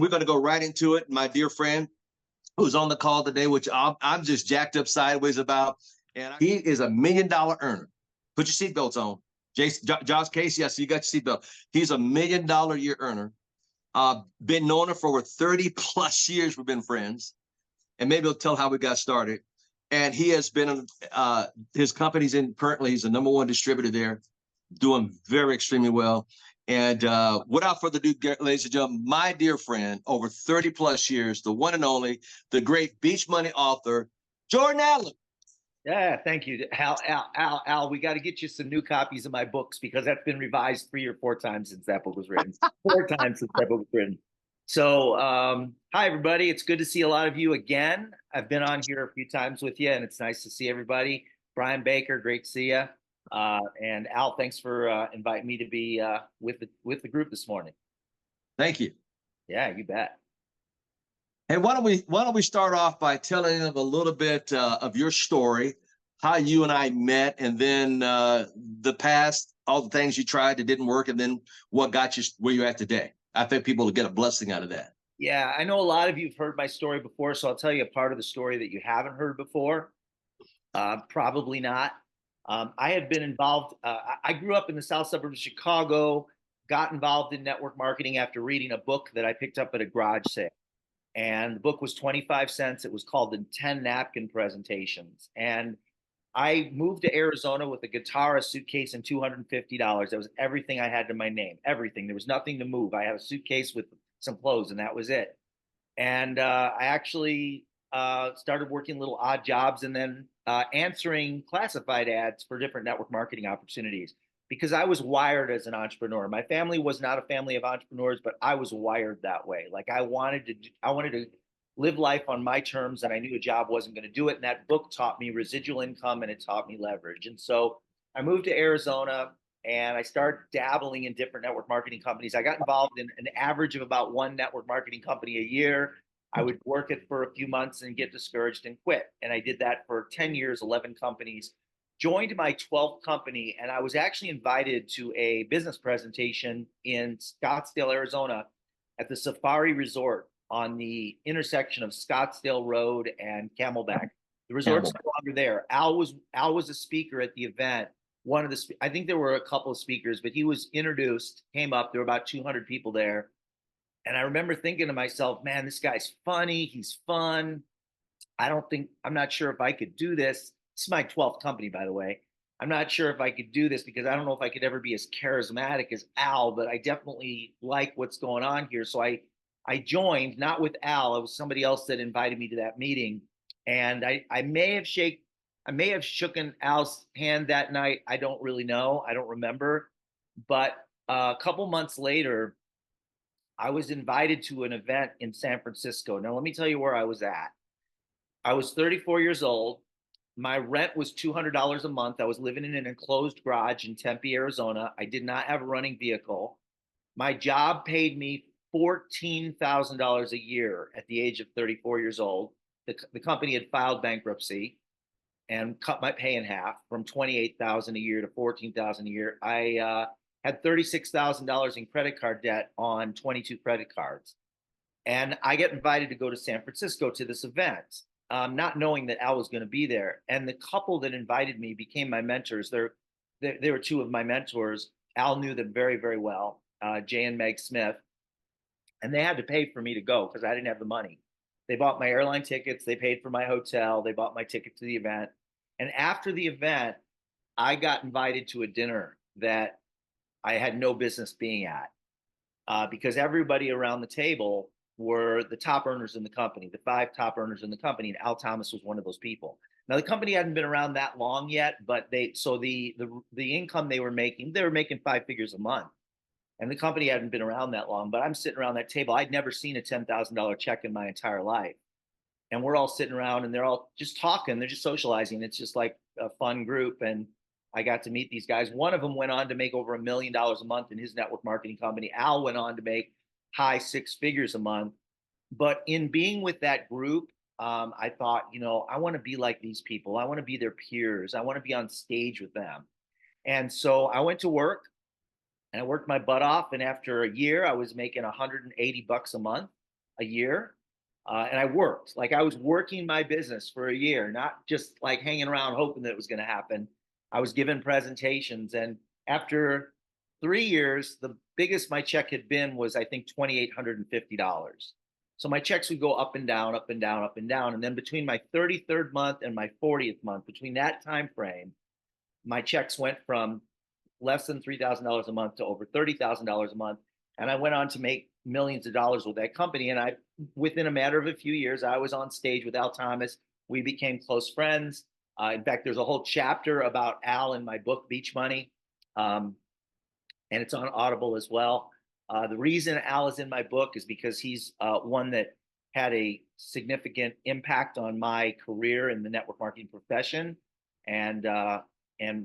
We're going to go right into it. My dear friend who's on the call today, which I'm just jacked up sideways about, and he is $1 million earner. Put your seatbelts on. Josh Casey, I see you got your seatbelt. He's $1 million a year earner. Been knowing him for over 30 plus years. We've been friends, and maybe he'll tell how we got started. And he has been, his company's in, currently he's the #1 distributor there, doing very extremely well. And without further ado, ladies and gentlemen, my dear friend, over 30 plus years, the one and only, the great Beach Money author, Jordan Adler. Yeah, thank you, Al. We got to get you some new copies of my books because that's been revised 3 or 4 times since that book was written. 4 times since that book was written. So, hi everybody. It's good to see a lot of you again. I've been on here a few times with you, and it's nice to see everybody. Brian Baker, great to see you. And Al, thanks for inviting me to be with the group this morning. Thank you. Yeah, you bet. Hey, why don't we start off by telling them a little bit of your story, how you and I met, and then the past, all the things you tried that didn't work, and then what got you where you're at today. I think people will get a blessing out of that. Yeah, I know a lot of you have heard my story before, so I'll tell you a part of the story that you haven't heard before. Probably not. I had been involved. I grew up in the south suburbs of Chicago, got involved in network marketing after reading a book that I picked up at a garage sale. And the book was 25 cents. It was called The 10 Napkin Presentations. And I moved to Arizona with a guitar, a suitcase, and $250. That was everything I had to my name, everything. There was nothing to move. I had a suitcase with some clothes, and that was it. And I actually started working little odd jobs and then answering classified ads for different network marketing opportunities because I was wired as an entrepreneur. My family was not a family of entrepreneurs, but I was wired that way. Like I wanted to live life on my terms, and I knew a job wasn't going to do it. And that book taught me residual income, and it taught me leverage. And so I moved to Arizona, and I started dabbling in different network marketing companies. I got involved in an average of about 1 network marketing company a year. I would work it for a few months and get discouraged and quit. And I did that for 10 years, 11 companies. Joined my 12th company, and I was actually invited to a business presentation in Scottsdale, Arizona at the Safari Resort on the intersection of Scottsdale Road and Camelback. The resort's no longer there. Al was a speaker at the event. I think there were a couple of speakers, but he was introduced, came up. There were about 200 people there. And I remember thinking to myself, man, this guy's funny. He's fun. I'm not sure if I could do this. This is my 12th company, by the way. I'm not sure if I could do this because I don't know if I could ever be as charismatic as Al, but I definitely like what's going on here. So I joined, not with Al. It was somebody else that invited me to that meeting. And I may have shooken Al's hand that night. I don't really know. I don't remember. But a couple months later, I was invited to an event in San Francisco. Now, let me tell you where I was at. I was 34 years old. My rent was $200 a month. I was living in an enclosed garage in Tempe, Arizona. I did not have a running vehicle. My job paid me $14,000 a year at the age of 34 years old. The company had filed bankruptcy and cut my pay in half from $28,000 a year to $14,000 a year. I had $36,000 in credit card debt on 22 credit cards. And I get invited to go to San Francisco to this event, not knowing that Al was going to be there. And the couple that invited me became my mentors. They were 2 of my mentors. Al knew them very, very well, Jay and Meg Smith. And they had to pay for me to go because I didn't have the money. They bought my airline tickets. They paid for my hotel. They bought my ticket to the event. And after the event, I got invited to a dinner that I had no business being at because everybody around the table were the top earners in the company, the 5 top earners in the company, and Al Thomas was one of those people. Now the company hadn't been around that long yet, but the income they were making 5 figures a month, and the company hadn't been around that long. But I'm sitting around that table. I'd never seen a $10,000 check in my entire life, and we're all sitting around and they're all just talking. They're just socializing. It's just like a fun group, and I got to meet these guys. One of them went on to make over $1 million a month in his network marketing company. Al went on to make high 6 figures a month. But in being with that group, I thought, I want to be like these people. I want to be their peers. I want to be on stage with them. And so I went to work and I worked my butt off. And after a year, I was making $180 a month. a year. And I worked, like I was working my business for a year, not just like hanging around hoping that it was going to happen. I was giving presentations. And after 3 years, the biggest my check had been was, I think, $2,850. So my checks would go up and down, up and down, up and down. And then between my 33rd month and my 40th month, between that time frame, my checks went from less than $3,000 a month to over $30,000 a month. And I went on to make millions of dollars with that company. And within a matter of a few years, I was on stage with Al Thomas. We became close friends. In fact, there's a whole chapter about Al in my book, Beach Money. And it's on Audible as well. The reason Al is in my book is because he's one that had a significant impact on my career in the network marketing profession. And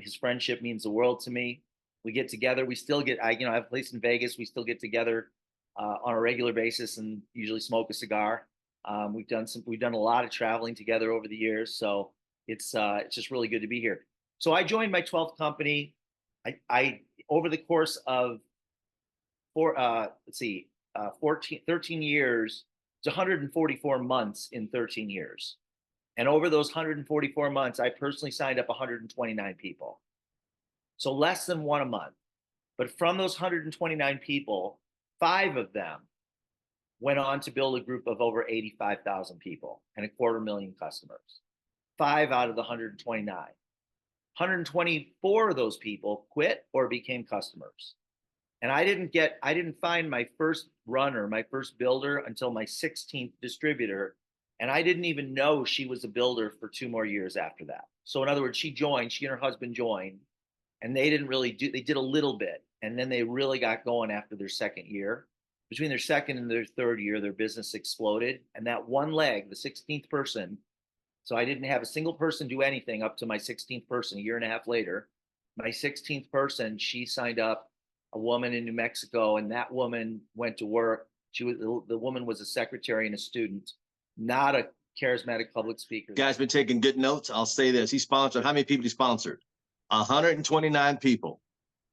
his friendship means the world to me. We get together. We still get, I have a place in Vegas. We still get together on a regular basis and usually smoke a cigar. We've done a lot of traveling together over the years. So it's just really good to be here. So I joined my 12th company. I over the course of 13 years, it's 144 months in 13 years. And over those 144 months, I personally signed up 129 people. So less than one a month. But from those 129 people, 5 of them went on to build a group of over 85,000 people and 250,000 customers. 5 out of the 129. 124 of those people quit or became customers. And I didn't find my first runner, my first builder, until my 16th distributor. And I didn't even know she was a builder for 2 more years after that. So in other words, she and her husband joined, and they did a little bit. And then they really got going after their second year. Between their second and their third year, their business exploded. And that one leg, the 16th person, so I didn't have a single person do anything up to my 16th person, a year and a half later. My 16th person, she signed up, a woman in New Mexico, and that woman went to work. The woman was a secretary and a student, not a charismatic public speaker. Guy's been taking good notes. I'll say this. He sponsored, how many people he sponsored? 129 people.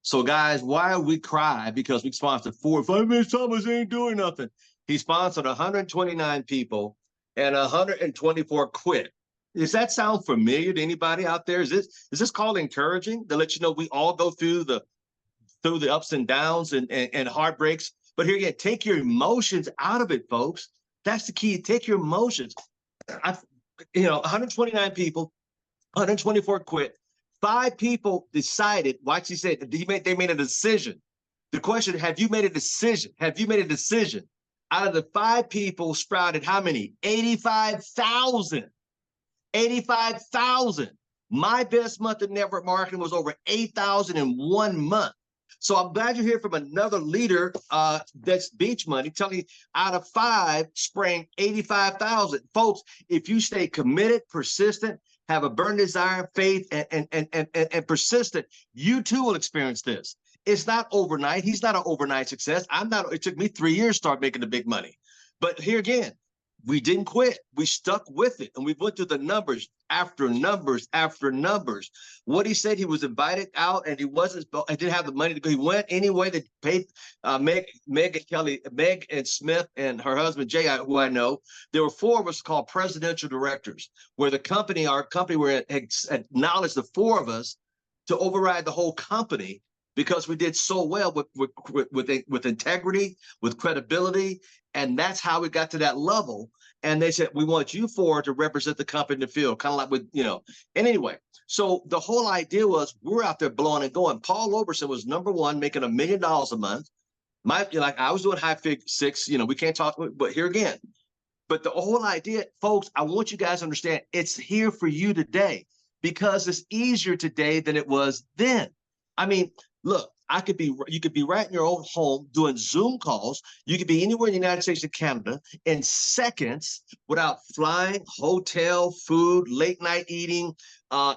So guys, why we cry because we sponsored 4 or 5 minutes, Thomas ain't doing nothing. He sponsored 129 people and 124 quit. Does that sound familiar to anybody out there? Is this called encouraging to let you know we all go through the ups and downs and heartbreaks? But here again, take your emotions out of it, folks. That's the key. Take your emotions. 129 people, 124 quit. 5 people decided, watch, he said, they made a decision. The question, have you made a decision? Have you made a decision? Out of the 5 people sprouted how many? 85,000. 85,000. My best month in network marketing was over 8,000 in 1 month. So I'm glad you're here from another leader that's Beach Money, telling you out of 5 sprang 85,000. Folks, if you stay committed, persistent, have a burning desire, faith, and persistent, you too will experience this. It's not overnight. He's not an overnight success. It took me 3 years to start making the big money. But here again, we didn't quit. We stuck with it. And we went through the numbers after numbers after numbers. What he said, he was invited out and he didn't have the money to go. He went anyway. They paid Meg and Smith and her husband, Jay, who I know. There were 4 of us called presidential directors, where our company acknowledged the 4 of us to override the whole company because we did so well with integrity, with credibility. And that's how we got to that level. And they said, we want you 4 to represent the company in the field, kind of like with, And anyway, so the whole idea was we're out there blowing and going. Paul Roberson was #1, making $1 million a month. I was doing high fig 6, we can't talk, but here again. But the whole idea, folks, I want you guys to understand it's here for you today because it's easier today than it was then. I mean, look, you could be right in your own home doing Zoom calls. You could be anywhere in the United States and Canada in seconds without flying, hotel, food, late night eating,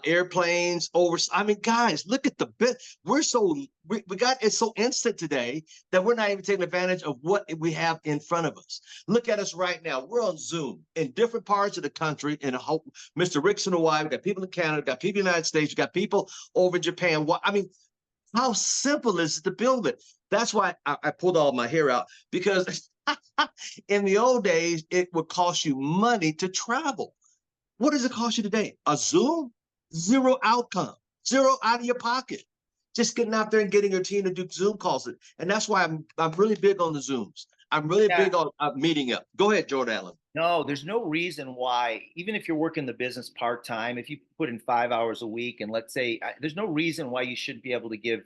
airplanes over. I mean, guys, look at the bit. It's so instant today that we're not even taking advantage of what we have in front of us. Look at us right now. We're on Zoom in different parts of the country. Mr. Rick's in Hawaii. We got people in Canada. We got people in the United States. We got people over in Japan. I mean, how simple is it to build it? That's why I pulled all my hair out, because In the old days, it would cost you money to travel. What does it cost you today? A Zoom? Zero outcome, zero out of your pocket. Just getting out there and getting your team to do Zoom calls. And that's why I'm really big on the Zooms. I'm really Yeah. big on meeting up. Go ahead, Jordan Allen. No, there's no reason why, even if you're working the business part-time, if you put in 5 hours a week, and let's say there's no reason why you shouldn't be able to give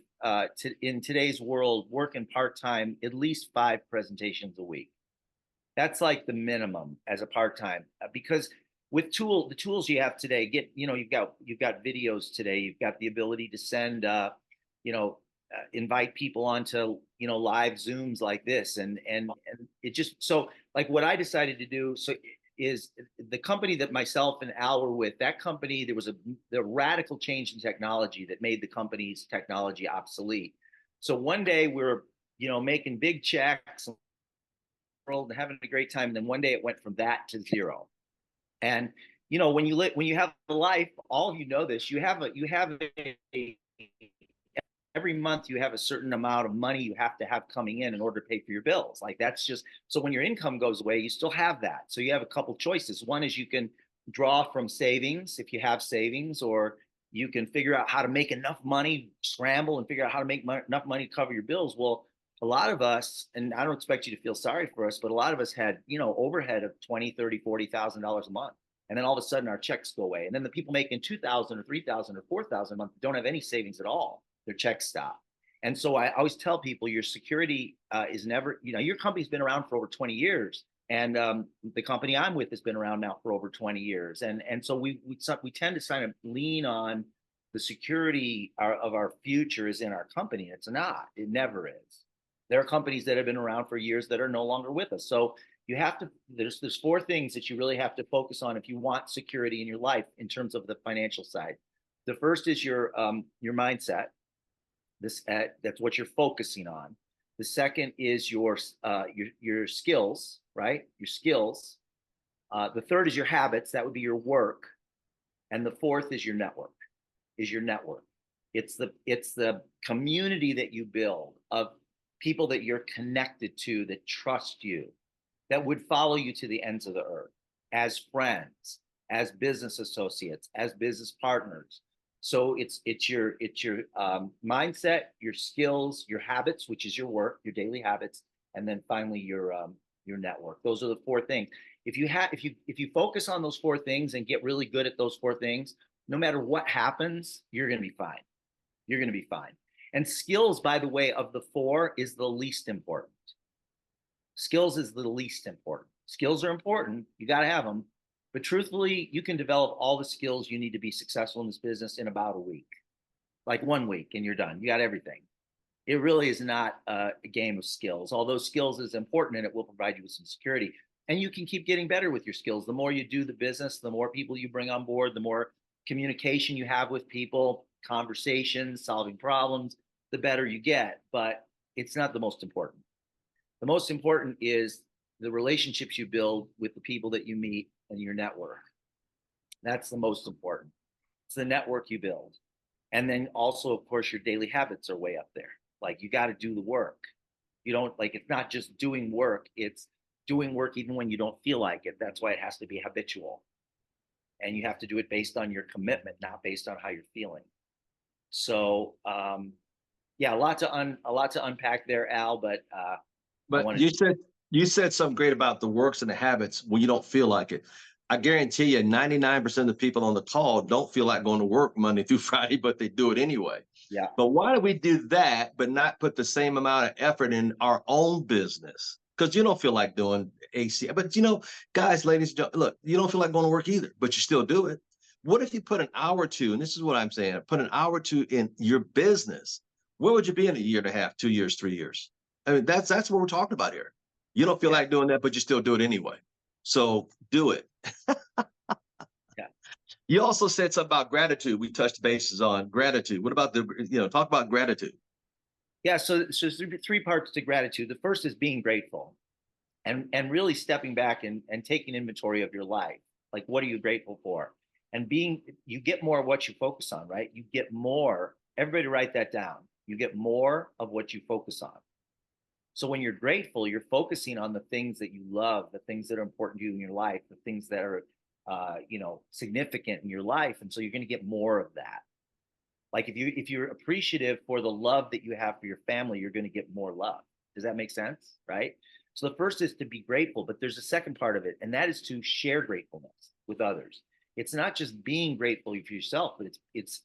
in today's world, working part-time, at least 5 presentations a week. That's like the minimum as a part-time, because with the tools you have today, you've got videos today, you've got the ability to send you know invite people onto live Zooms like this, and it just, so like what I decided to do is the company that myself and Al were with, that company, there was the radical change in technology that made the company's technology obsolete. So one day we were making big checks and having a great time, and then one day it went from that to zero. And when you have a life, all of you know this, you have a every month you have a certain amount of money you have to have coming in order to pay for your bills. Like, that's just, so when your income goes away, you still have that. So you have a couple choices. One is you can draw from savings if you have savings, or you can figure out how to make enough money, scramble and figure out how to make enough money to cover your bills. Well, a lot of us, and I don't expect you to feel sorry for us, but a lot of us had, overhead of 20, 30, $40,000 a month. And then all of a sudden our checks go away. And then the people making 2,000 or 3,000 or 4,000 a month don't have any savings at all. Their checks stop. And so I always tell people, your security is never, your company's been around for over 20 years. And the company I'm with has been around now for over 20 years. And so we tend to kind of lean on the security of our future is in our company. It's not. It never is. There are companies that have been around for years that are no longer with us. So you have to, there's 4 things that you really have to focus on if you want security in your life in terms of the financial side. The first is your mindset. That's what you're focusing on. The second is your skills, right? Your skills. The third is your habits. That would be your work. And the fourth is your network. It's the community that you build of people that you're connected to, that trust you, that would follow you to the ends of the earth, as friends, as business associates, as business partners. So it's your mindset, your skills, your habits, which is your work, your daily habits, and then finally your network. Those are the 4 things. If you focus on those 4 things and get really good at those 4 things, no matter what happens, you're going to be fine. You're going to be fine. And skills, by the way, of the 4 is the least important. Skills is the least important. Skills are important. You got to have them. But truthfully, you can develop all the skills you need to be successful in this business in about a week, like 1 week, and you're done. You got everything. It really is not a game of skills, although skills is important and it will provide you with some security. And you can keep getting better with your skills. The more you do the business, the more people you bring on board, the more communication you have with people, conversations, solving problems, the better you get. But it's not the most important. The most important is the relationships you build with the people that you meet and your network. That's the most important. It's the network you build. And then also, of course, your daily habits are way up there. Like, you got to do the work. You don't, like, it's not just doing work, it's doing work even when you don't feel like it. That's why it has to be habitual. And you have to do it based on your commitment, not based on how you're feeling. So, yeah, a lot to unpack there, Al, but you said something great about the works and the habits when you don't feel like it. I guarantee you 99% of the people on the call don't feel like going to work Monday through Friday, but they do it anyway. yeah. But why do we do that, but not put the same amount of effort in our own business? Because you don't feel like doing AC. But guys, ladies, look, you don't feel like going to work either, but you still do it. What if you put an hour or two, and this is what I'm saying, put an hour or two in your business? Where would you be in a year and a half, 2 years, 3 years? I mean, that's what we're talking about here. You don't feel like doing that, but you still do it anyway. So do it. Yeah. You also said something about gratitude. We touched bases on gratitude. What about talk about gratitude? Yeah. So there's 3 parts to gratitude. The first is being grateful, and really stepping back and taking inventory of your life. Like, what are you grateful for? And you get more of what you focus on, right? You get more. Everybody write that down. You get more of what you focus on. So when you're grateful, you're focusing on the things that you love, the things that are important to you in your life, the things that are, significant in your life. And so you're going to get more of that. Like if you're appreciative for the love that you have for your family, you're going to get more love. Does that make sense? Right. So the first is to be grateful, but there's a second part of it, and that is to share gratefulness with others. It's not just being grateful for yourself, but it's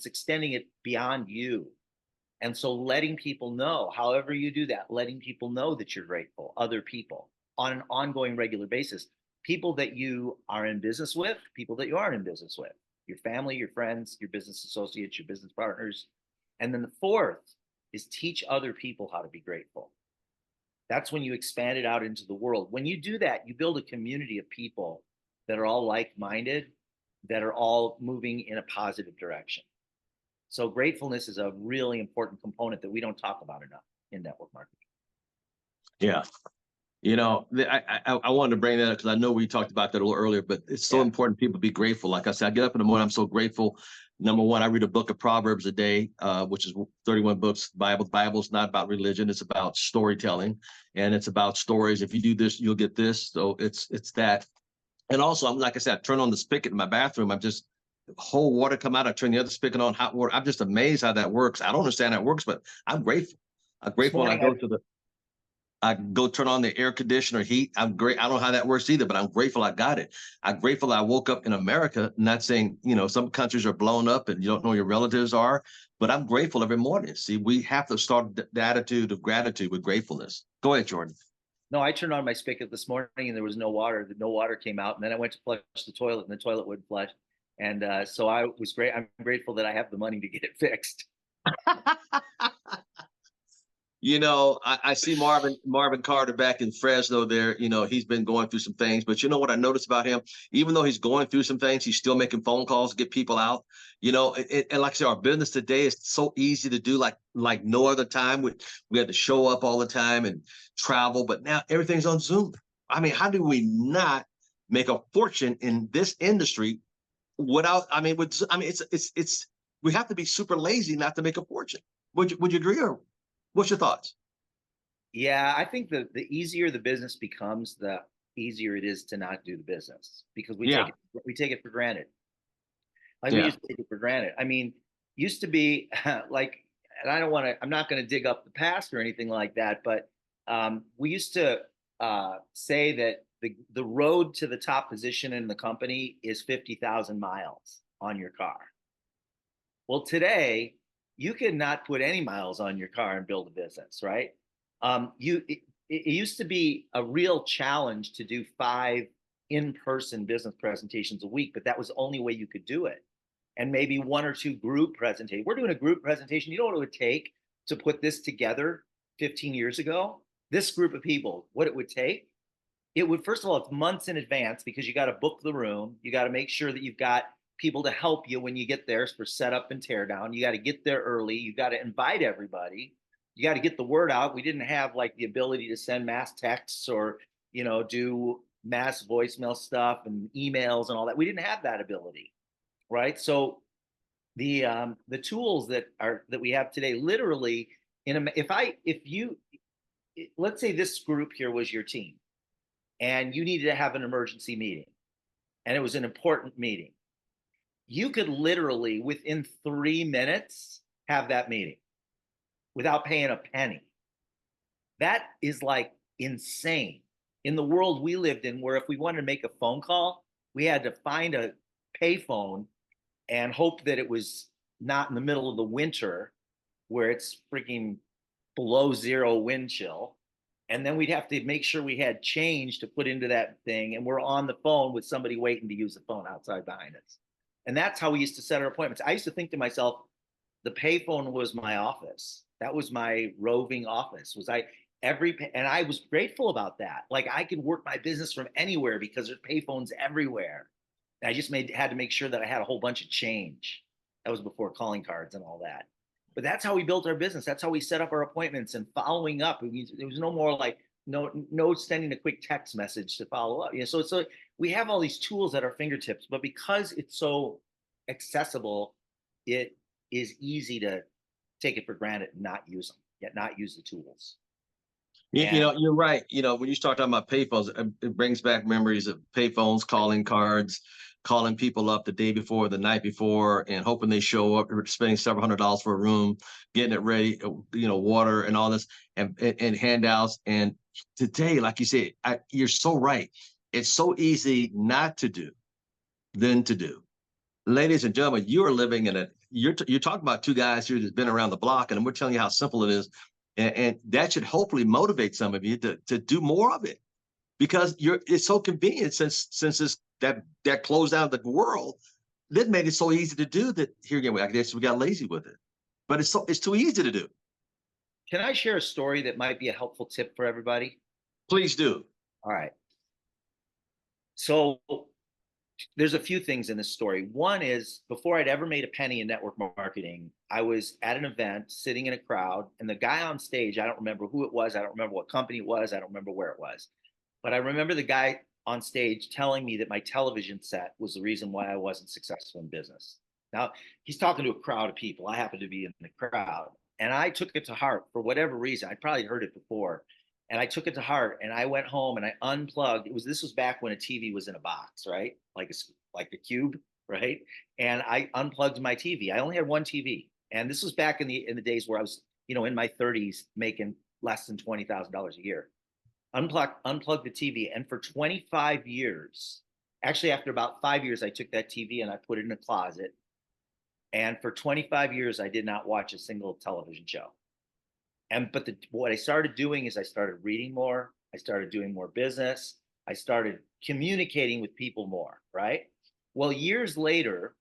extending it beyond you. And so letting people know, however you do that, letting people know that you're grateful, other people on an ongoing regular basis, people that you are in business with, people that you aren't in business with, your family, your friends, your business associates, your business partners. And then the fourth is teach other people how to be grateful. That's when you expand it out into the world. When you do that, you build a community of people that are all like-minded, that are all moving in a positive direction. So gratefulness is a really important component that we don't talk about enough in network marketing. Yeah. I wanted to bring that up because I know we talked about that a little earlier, but it's so important people be grateful. Like I said, I get up in the morning, I'm so grateful. Number one, I read a book of Proverbs a day, which is 31 books. Bible's not about religion. It's about storytelling, and it's about stories. If you do this, you'll get this. So it's that. And also, I'm like I said, I turn on the spigot in my bathroom. I'm just whole water come out. I turn the other spigot on, hot water. I'm just amazed how that works. I don't understand how it works, but I'm grateful. I'm grateful when I go turn on the air conditioner heat. I'm great. I don't know how that works either, but I'm grateful I got it. I'm grateful I woke up in America, not saying, some countries are blown up and you don't know who your relatives are, but I'm grateful every morning. See, we have to start the attitude of gratitude with gratefulness. Go ahead, Jordan. No, I turned on my spigot this morning and there was no water. No water came out. And then I went to flush the toilet and the toilet wouldn't flush. And so I was great. I'm grateful that I have the money to get it fixed. I see Marvin Carter back in Fresno there. He's been going through some things, but you know what I noticed about him? Even though he's going through some things, he's still making phone calls to get people out. And like I said, our business today is so easy to do, like no other time. We had to show up all the time and travel, but now everything's on Zoom. I mean, how do we not make a fortune in this industry without? It's we have to be super lazy not to make a fortune. Would you agree, or what's your thoughts? Yeah, I think the easier the business becomes, the easier it is to not do the business because we take it for granted. Like we just take it for granted. I mean, used to be like, and I'm not going to dig up the past or anything like that, but we used to say that the road to the top position in the company is 50,000 miles on your car. Well, today you cannot put any miles on your car and build a business, right? It used to be a real challenge to do 5 in-person business presentations a week, but that was the only way you could do it. And maybe 1 or 2 group presentations. We're doing a group presentation. You know what it would take to put this together 15 years ago? This group of people, what it would take? It would, first of all, it's months in advance because you got to book the room. You got to make sure that you've got people to help you when you get there for setup and tear down. You got to get there early. You got to invite everybody. You got to get the word out. We didn't have like the ability to send mass texts or, do mass voicemail stuff and emails and all that. We didn't have that ability, right? So the tools that we have today, literally, let's say this group here was your team, and you needed to have an emergency meeting, and it was an important meeting. You could literally, within 3 minutes, have that meeting without paying a penny. That is like insane. In the world we lived in, where if we wanted to make a phone call, we had to find a payphone and hope that it was not in the middle of the winter where it's freaking below 0 wind chill. And then we'd have to make sure we had change to put into that thing. And we're on the phone with somebody waiting to use the phone outside behind us. And that's how we used to set our appointments. I used to think to myself, the payphone was my office. That was my roving office. And I was grateful about that. Like I could work my business from anywhere because there's payphones everywhere. And I just had to make sure that I had a whole bunch of change. That was before calling cards and all that. But that's how we built our business. That's how we set up our appointments and following up. There was no more like no sending a quick text message to follow up. So it's like we have all these tools at our fingertips, but because it's so accessible, it is easy to take it for granted and not use them, yet not use the tools. You know, you're right. You know, when you start talking about payphones, it brings back memories of payphones, calling cards, calling people up the day before, the night before, and hoping they show up, spending several $100s for a room, getting it ready, you know, water and all this, and handouts. And today, like you said, you're so right. It's so easy not to do than to do. Ladies and gentlemen, you are living in a you're talking about two guys here that's been around the block, and we're telling you how simple it is, and that should hopefully motivate some of you to do more of it, because it's so convenient since it's that closed down the world that made it so easy to do that. Here again, I guess we got lazy with it, but it's too easy to do. Can I share a story that might be a helpful tip for everybody? Please do. All right. So there's a few things in this story. One is, before I'd ever made a penny in network marketing, I was at an event sitting in a crowd, and the guy on stage, I don't remember who it was. I don't remember what company it was. I don't remember where it was. But I remember the guy on stage telling me that my television set was the reason why I wasn't successful in business. Now, he's talking to a crowd of people. I happened to be in the crowd. And I took it to heart for whatever reason. I probably heard it before. And I took it to heart, and I went home and I unplugged. This was back when a TV was in a box, right? Like a cube, right? And I unplugged my TV. I only had one TV. And this was back in the days where I was, in my 30s, making less than $20,000 a year. Unplugged the TV. And for 25 years, actually after about 5 years, I took that TV and I put it in a closet. And for 25 years, I did not watch a single television show. But what I started doing is I started reading more. I started doing more business. I started communicating with people more, right? Well, years later,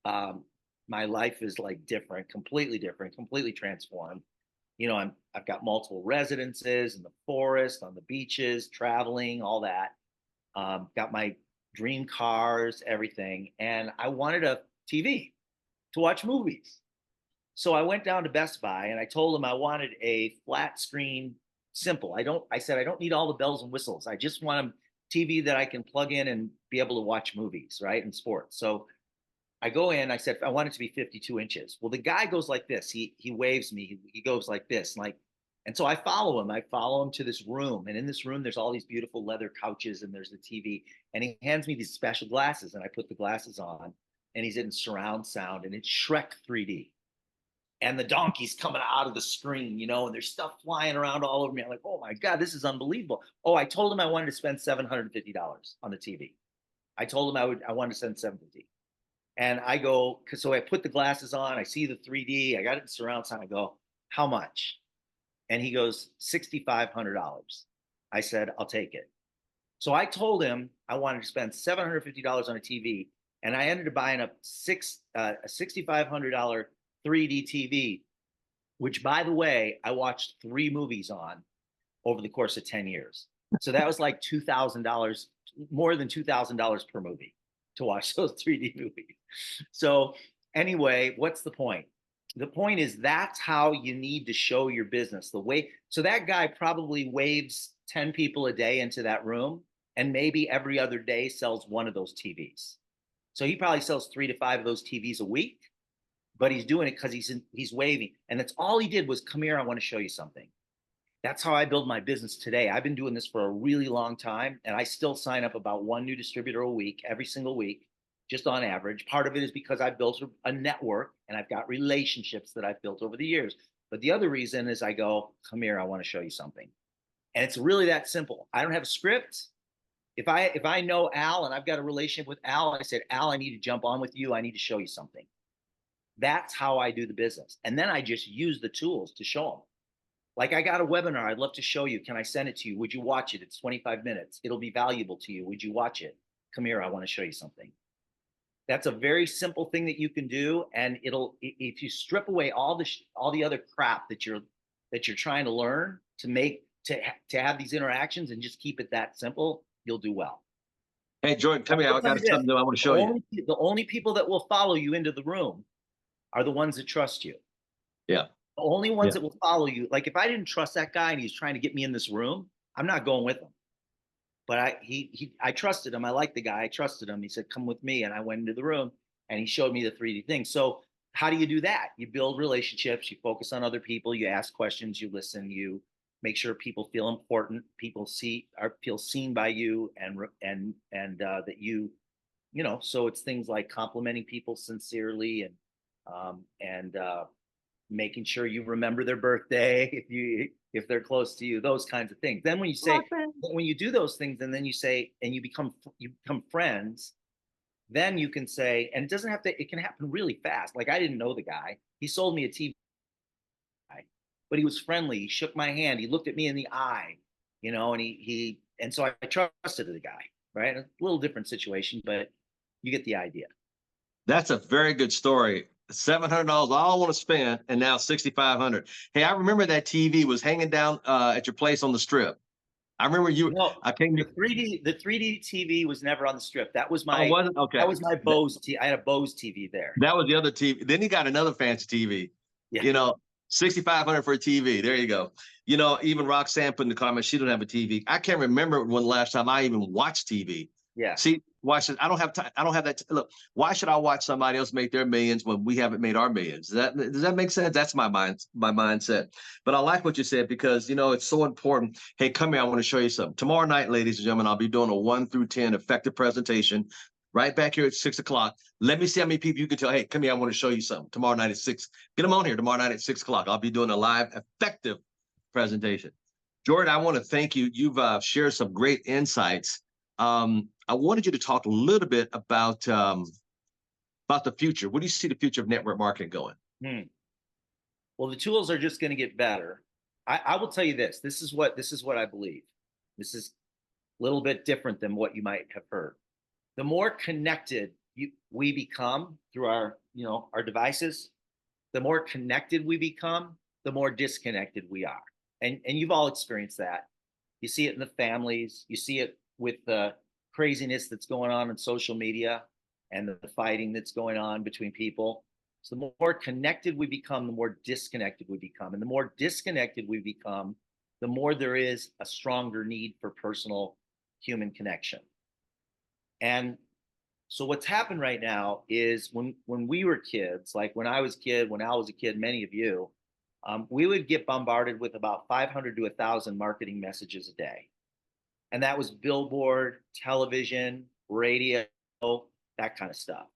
my life is like different, completely transformed. I've got multiple residences in the forest, on the beaches, traveling, all that. Got my dream cars, everything. And I wanted a TV to watch movies. So I went down to Best Buy and I told them I wanted a flat screen, simple. I said, I don't need all the bells and whistles. I just want a TV that I can plug in and be able to watch movies, right? And sports. So I go in, I said, I want it to be 52 inches. Well, the guy goes like this. He waves me. He goes like this. And so I follow him. I follow him to this room. And in this room, there's all these beautiful leather couches and there's the TV. And he hands me these special glasses. And I put the glasses on and he's in surround sound and it's Shrek 3D. And the donkey's coming out of the screen, and there's stuff flying around all over me. I'm like, oh my God, this is unbelievable. Oh, I told him I wanted to spend $750 on the TV. I told him I wanted to spend $750. And I go, so I put the glasses on, I see the 3D, I got it in surround sound. I go, how much? And he goes, $6,500. I said, I'll take it. So I told him I wanted to spend $750 on a TV, and I ended up buying a $6,500 3D TV, which, by the way, I watched 3 movies on over the course of 10 years. So that was like $2,000, more than $2,000 per movie to watch those 3D movies. So anyway, what's the point? The point is that's how you need to show your business. So that guy probably waves 10 people a day into that room, and maybe every other day sells one of those TVs. So he probably sells 3 to 5 of those TVs a week. But he's doing it because he's waving. And that's all he did was, come here, I want to show you something. That's how I build my business today. I've been doing this for a really long time, and I still sign up about 1 new distributor a week, every single week, just on average. Part of it is because I've built a network and I've got relationships that I've built over the years. But the other reason is I go, come here, I want to show you something. And it's really that simple. I don't have a script. If I know Al and I've got a relationship with Al, I said, Al, I need to jump on with you. I need to show you something. That's how I do the business. And then I just use the tools to show them. Like, I got a webinar I'd love to show you. Can I send it to you? Would you watch it? It's 25 minutes. It'll be valuable to you. Would you watch it? Come here, I want to show you something. That's a very simple thing that you can do. And if you strip away all the other crap that you're trying to learn to have these interactions and just keep it that simple, you'll do well. Hey, Jordan, come here. I got something I want to show you. The only people that will follow you into the room are the ones that trust you. Yeah. The only ones that will follow you. Like, if I didn't trust that guy and he's trying to get me in this room, I'm not going with him. But I trusted him. I liked the guy. I trusted him. He said, come with me. And I went into the room and he showed me the 3D thing. So how do you do that? You build relationships. You focus on other people. You ask questions. You listen. You make sure people feel important, people feel seen by you, and that you know, so it's things like complimenting people sincerely, and making sure you remember their birthday if they're close to you, those kinds of things. Then when you do those things, and then you say, and you become friends, then you can say, and it doesn't have to, it can happen really fast. Like, I didn't know the guy. He sold me a TV, but he was friendly. He shook my hand. He looked at me in the eye, you know, and so I trusted the guy, right? A little different situation, but you get the idea. That's a very good story. $700, all I want to spend, and now 6,500. Hey, I remember that TV was hanging down at your place on the strip. I remember you. No, I came. the 3D TV was never on the strip. That was Oh, my wasn't okay. that was my Bose TV. I had a Bose TV there. That was the other TV. Then he got another fancy TV. Yeah. You know, 6,500 for a TV. There you go. You know, even Roxanne put in the comments she don't have a TV. I can't remember when the last time I even watched TV. Yeah. See, why should I don't have time? I don't have that. Look, why should I watch somebody else make their millions when we haven't made our millions? Does that make sense? That's my mindset. But I like what you said, because you know it's so important. Hey, come here. I want to show you something. Tomorrow night, ladies and gentlemen, I'll be doing a 1 through 10 effective presentation right back here at 6 o'clock. Let me see how many people you can tell. Hey, come here. I want to show you something. Tomorrow night at 6. Get them on here tomorrow night at 6 o'clock. I'll be doing a live effective presentation. Jordan, I want to thank you. You've shared some great insights. I wanted you to talk a little bit about the future. Where do you see the future of network marketing going? Well, the tools are just going to get better. I will tell you this. This is what I believe. This is a little bit different than what you might have heard. The more connected we become through our devices, the more connected we become, the more disconnected we are. And you've all experienced that. You see it in the families. You see it with the craziness that's going on social media and the fighting that's going on between people. So the more connected we become, the more disconnected we become. And the more disconnected we become, the more there is a stronger need for personal human connection. And so what's happened right now is when we were kids, like when I was a kid, when Al was a kid, many of you, we would get bombarded with about 500 to 1,000 marketing messages a day. And that was billboard, television, radio, that kind of stuff.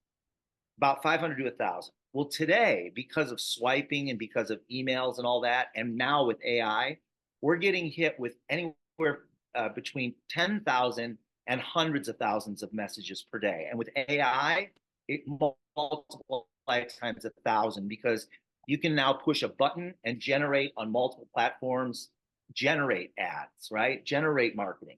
About 500 to 1,000. Well, today, because of swiping and because of emails and all that, and now with AI, we're getting hit with anywhere between 10,000 and hundreds of thousands of messages per day. And with AI, it multiplies times 1,000, because you can now push a button and generate on multiple platforms, generate ads, right? Generate marketing.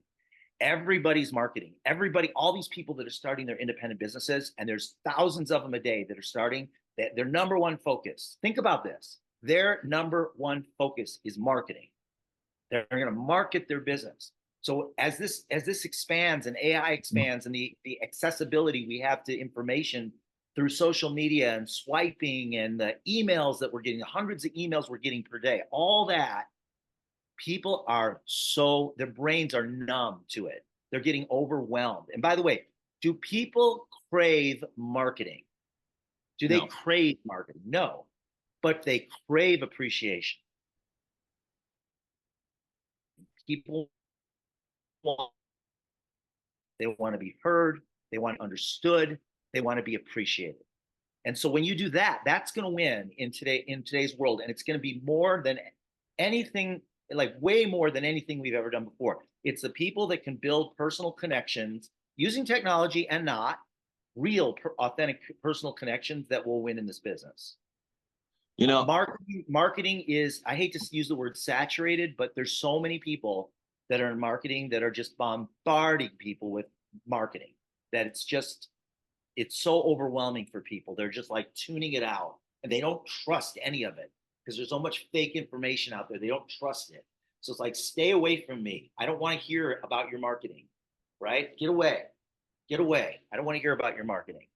Everybody's marketing. Everybody, all these people that are starting their independent businesses, and there's thousands of them a day that are starting, their number one focus, think about this, their number one focus is marketing. They're going to market their business. So as this expands and AI expands, and the accessibility we have to information through social media and swiping and the emails that we're getting, the hundreds of emails we're getting per day, all that, people are their brains are numb to it. They're getting overwhelmed. And by the way, do people crave marketing? Do they crave marketing? No, but they crave appreciation. People they want to be heard, they want understood, they want to be appreciated. And so when you do that, that's going to win in today's world. And it's going to be more than anything, like way more than anything we've ever done before. It's the people that can build personal connections using technology and not real, authentic personal connections that will win in this business. You know, marketing is, I hate to use the word saturated, but there's so many people that are in marketing that are just bombarding people with marketing that it's so overwhelming for people. They're just like tuning it out, and they don't trust any of it because there's so much fake information out there. They don't trust it. So it's like, stay away from me. I don't want to hear about your marketing, right? Get away. Get away. I don't want to hear about your marketing.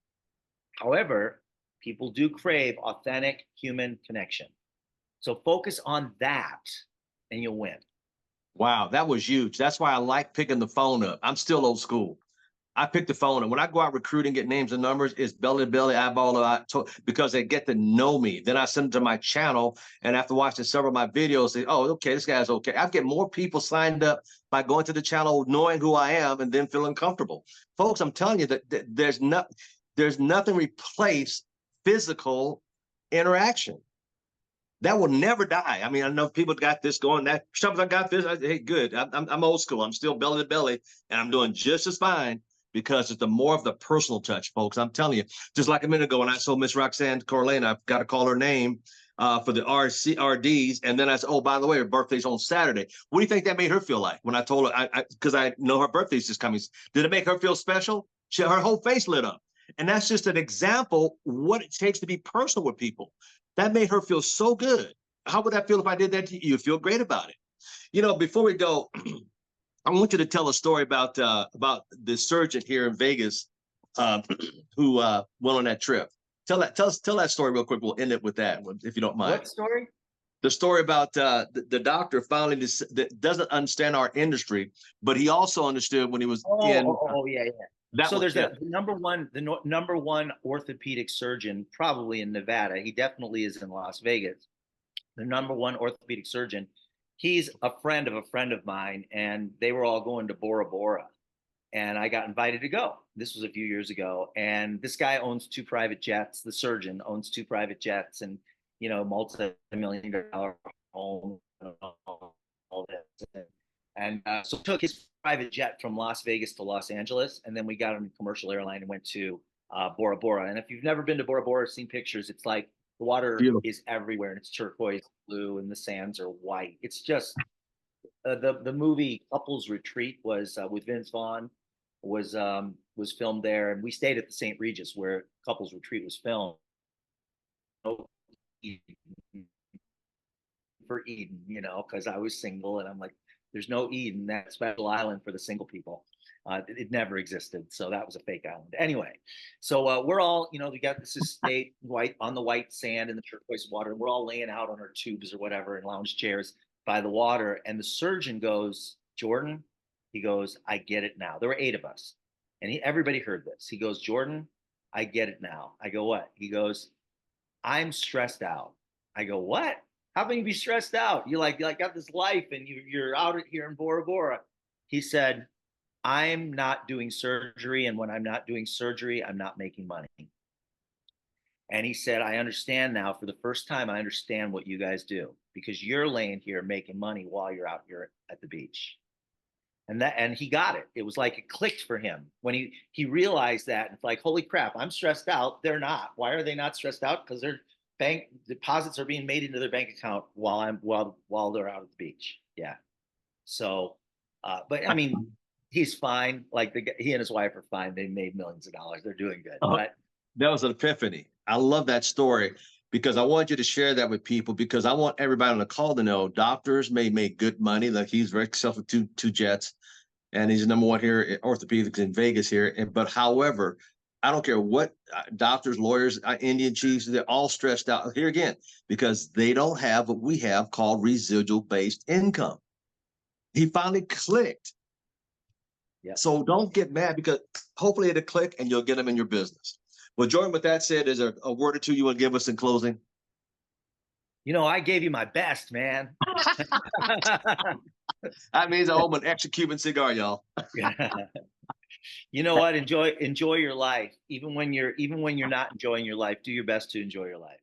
However, people do crave authentic human connection. So focus on that and you'll win. Wow, that was huge. That's why I like picking the phone up. I'm still old school. I pick the phone, and when I go out recruiting, get names and numbers, it's belly to belly, eyeball to eye, because they get to know me. Then I send them to my channel, and after watching several of my videos, say, "Oh, okay, this guy's okay." I get more people signed up by going to the channel, knowing who I am, and then feeling comfortable. Folks, I'm telling you that there's nothing replace physical interaction. That will never die. I mean, I know people got this going. That sometimes I got this. Hey, good. I'm old school. I'm still belly to belly, and I'm doing just as fine because it's the more of the personal touch, folks. I'm telling you. Just like a minute ago, when I saw Miss Roxanne Corlane, I've got to call her name for the RDs, and then I said, "Oh, by the way, her birthday's on Saturday." What do you think that made her feel like when I told her? Because I know her birthday's just coming. Did it make her feel special? Her whole face lit up, and that's just an example what it takes to be personal with people. That made her feel so good. How would that feel if I did that to you? You'd feel great about it. You know, before we go, I want you to tell a story about the surgeon here in Vegas who went on that trip. Tell that story real quick. We'll end it with that, if you don't mind. What story? The story about the doctor finally that doesn't understand our industry, but he also understood when he was in. Yeah. So there's the number one orthopedic surgeon probably in Nevada. He definitely is in Las Vegas. The number one orthopedic surgeon. He's a friend of mine, and they were all going to Bora Bora, and I got invited to go. This was a few years ago, and this guy owns 2 private jets. The surgeon owns 2 private jets, and multi-million-dollar home, and all this. And so took his private jet from Las Vegas to Los Angeles, and then we got on a commercial airline and went to Bora Bora. And if you've never been to Bora Bora, seen pictures, it's like the water Beautiful. Is everywhere, and it's turquoise blue, and the sands are white. It's just the movie Couples Retreat was with Vince Vaughn was filmed there, and we stayed at the St. Regis where Couples Retreat was filmed. For Eden, because I was single, and I'm like, there's no Eden, that special island for the single people. It never existed, so that was a fake island. Anyway, so we're all, we got this estate white on the white sand and the turquoise water, and we're all laying out on our tubes or whatever in lounge chairs by the water. And the surgeon goes, "Jordan," he goes, "I get it now." There were 8 of us, and everybody heard this. He goes, "Jordan, I get it now." I go, "What?" He goes, "I'm stressed out." I go, "What? How can you be stressed out? You like got this life, and you're out here in Bora Bora." He said, "I'm not doing surgery, and when I'm not doing surgery, I'm not making money." And he said, "I understand now. For the first time, I understand what you guys do, because you're laying here making money while you're out here at the beach." And he got it. It was like it clicked for him when he realized that. It's like, holy crap, I'm stressed out. They're not. Why are they not stressed out? Because their bank deposits are being made into their bank account while they're out at the beach. Yeah. So, but I mean, he's fine. Like he and his wife are fine. They made millions of dollars. They're doing good. But that was an epiphany. I love that story because I want you to share that with people, because I want everybody on the call to know doctors may make good money. Like he's very successful with 2 jets, and he's number one here at orthopedics in Vegas here. But however, I don't care what doctors, lawyers, Indian chiefs, they're all stressed out here again because they don't have what we have called residual-based income. He finally clicked. Yeah. So don't get mad, because hopefully it'll click and you'll get them in your business. Well, Jordan, with that said, is there a word or two you want to give us in closing? I gave you my best, man. That means I owe an extra Cuban cigar, y'all. You know what? Enjoy your life. Even when you're not enjoying your life, do your best to enjoy your life.